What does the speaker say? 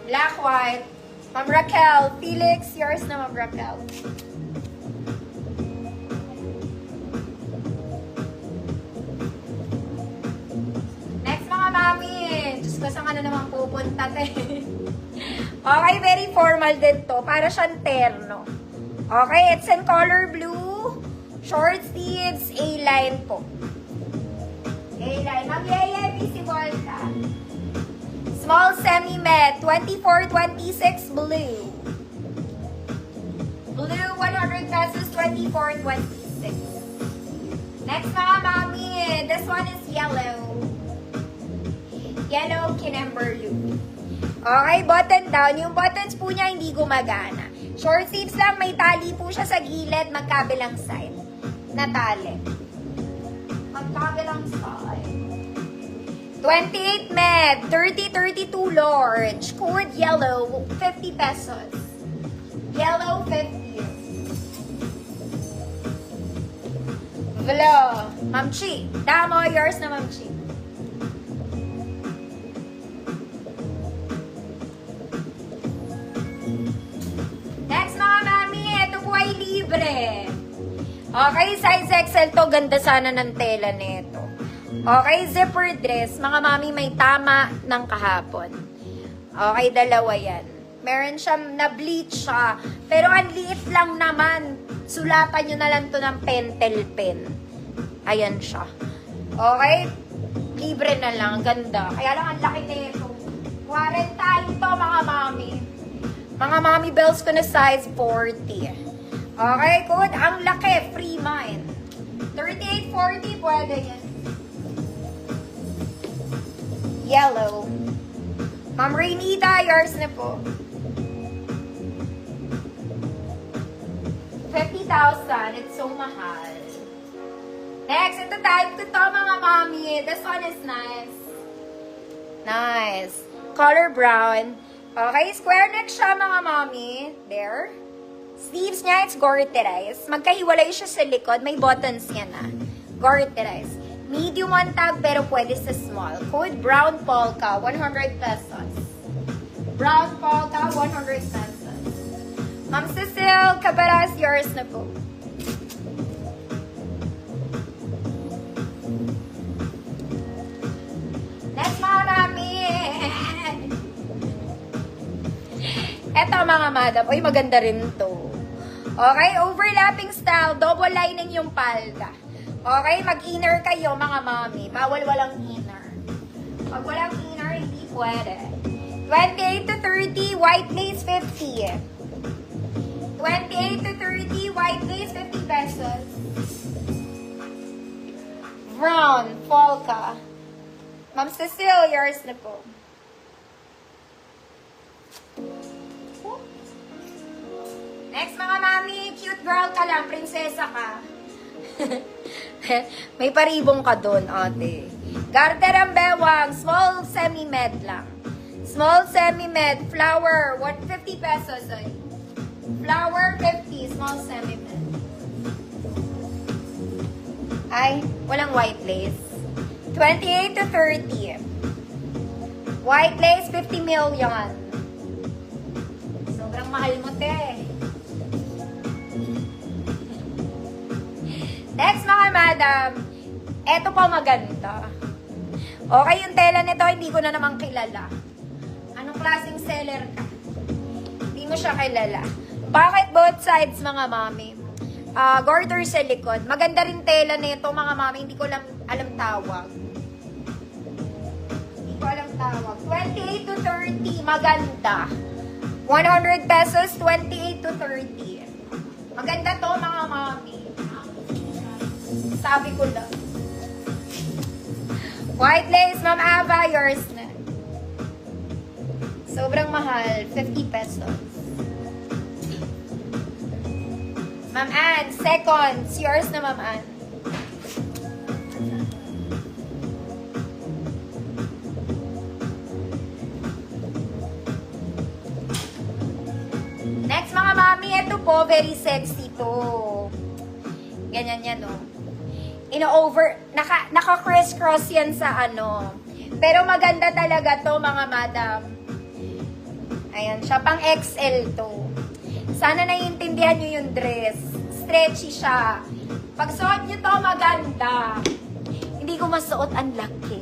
Black, white. Ma'am Raquel. Felix, yours na, Ma'am Raquel. Next, mga mami. Diyos ko, saan ka na naman pupunta, te? Okay, very formal din to. Para siyang terno. Okay, it's in color blue. Short sleeves, A-line po. A-line. Ma'am Yeye, visible ka. Small semi-med, 24-26 blue. Blue, 100 pesos, 24-26. Next, mga mami, this one is yellow. Yellow Kinemberlu. Okay, button down. Yung buttons po niya hindi gumagana. Short sleeves lang, may tali po siya sa gilid, magkabilang side. Na tali. Magkabilang side. 28 med, 30-32 large. Code yellow, 50 pesos. Yellow, 50. Vlo. Ma'am Chi. Damo, yours na, Ma'am Chi. Next, mga mami, ito po ay libre. Okay, size XL to. Ganda sana ng tela nito. Okay, zipper dress. Mga mami, may tama ng kahapon. Okay, dalawa yan. Meron siyang na-bleach siya. Pero ang liit lang naman. Sulatan nyo na lang to ng pentel pen. Ayan siya. Okay? Libre na lang. Ganda. Kaya lang ang laki na ito. 40 ito, mga mami. Mga mami bells ko na size 40. Okay, good. Ang laki. Free mine. 38-40, pwede yan. Yellow. Ma'am Rainita, yours na po. 50,000. It's so mahal. Next, ito type ko to, mga mami. This one is nice. Nice. Color brown. Okay, square neck siya, mga mami. There. Sleeves niya, it's garterized. Magkahiwalay siya sa likod. May buttons yan, ah. Garterized. Medium one tag, pero pwede sa small. Code brown polka, 100 pesos. Brown polka, 100 pesos. Ma'am Cecile, Cabaras, yours na po. Next, mga mami. Eto, mga madam. Uy, maganda rin to. Okay, overlapping style. Double lining yung palda. Okay, mag-inner kayo, mga mami. Bawal walang inner. Pag walang inner, hindi pwede. 28-30, white lace, 50. 28-30, white lace, 50 pesos. Brown, polka. Ma'am Cecile, yours na po. Next, mga mami, cute girl ka lang, prinsesa ka. May paribong ka doon, ate. Garter ang bewang, small semi-med lang. Small semi-med, flower, 150 pesos. Ay. Flower, 50, small semi-med. Ay, walang white lace. 28-30. White lace, 50 million. Sobrang mahal mo, te. Next, mga madam, eto pa maganda. Okay, yung tela nito, hindi ko na naman kilala. Anong klaseng seller ka? Hindi mo siya kilala. Bakit both sides, mga mami? Garter sa likod. Maganda rin tela nito, mga mami. Hindi ko lang alam tawag. Hindi ko alam tawag. 28-30, maganda. 100 pesos, 28-30. Maganda to, mga mami. Sabi ko lang. White lace, Ma'am Ava, yours na. Sobrang mahal, 50 pesos. Ma'am Ann, seconds, yours na, Ma'am Ann. Next, mga mami, ito po, very sexy to. Ganyan yan, no? Ino-over, naka-criss-cross yan sa ano. Pero maganda talaga to, mga madam. Ayan siya. Pang XL to. Sana naiintindihan nyo yung dress. Stretchy siya. Pag suot nyo to, maganda. Hindi ko masuot, ang laki.